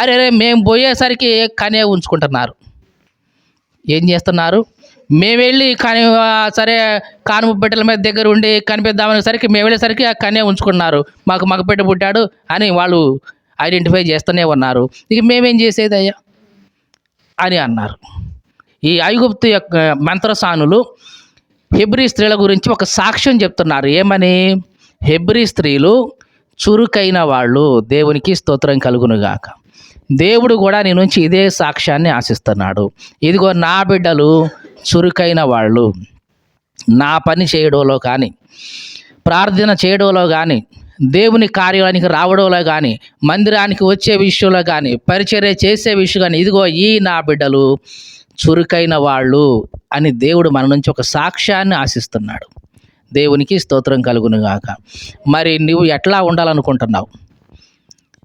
అరే మేము పోయేసరికి కనే ఉంచుకుంటున్నారు. ఏం చేస్తున్నారు? మేము వెళ్ళి కానీ సరే కానుపు బిడ్డల మీద దగ్గర ఉండి కనిపిద్దామనే సరికి మేము వెళ్ళేసరికి ఆ కనే ఉంచుకున్నారు, మాకు మగబిడ్డ పుట్టాడు అని వాళ్ళు ఐడెంటిఫై చేస్తూనే ఉన్నారు, ఇక మేమేం చేసేది అయ్యా అని అన్నారు. ఈ ఐగుప్తు యొక్క మంత్రసానులు హెబ్రీ స్త్రీల గురించి ఒక సాక్ష్యం చెప్తున్నారు. ఏమని? హెబ్రీ స్త్రీలు చురుకైన వాళ్ళు. దేవునికి స్తోత్రం కలుగునుగాక. దేవుడు కూడా నీ నుంచి ఇదే సాక్ష్యాన్ని ఆశిస్తున్నాడు. ఇదిగో నా బిడ్డలు చురుకైన వాళ్ళు, నా పని చేయడంలో కానీ, ప్రార్థన చేయడంలో కానీ, దేవుని కార్యానికి రావడంలో కానీ, మందిరానికి వచ్చే విషయంలో కానీ, పరిచర్య చేసే విషయం కానీ, ఇదిగో ఈ నా బిడ్డలు చురుకైన వాళ్ళు అని దేవుడు మన నుంచి ఒక సాక్ష్యాన్ని ఆశిస్తున్నాడు. దేవునికి స్తోత్రం కలుగునుగాక. మరి నువ్వు ఎట్లా ఉండాలనుకుంటున్నావు?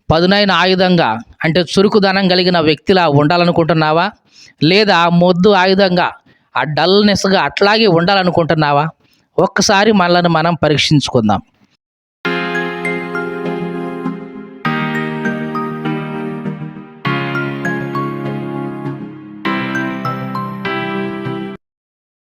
పదునైన ఆయుధంగా అంటే చురుకుదనం కలిగిన వ్యక్తిలా ఉండాలనుకుంటున్నావా? లేదా మొద్దు ఆయుధంగా ఆ డల్నెస్గా అట్లాగే ఉండాలనుకుంటున్నావా? ఒక్కసారి మనల్ని మనం పరీక్షించుకుందాం.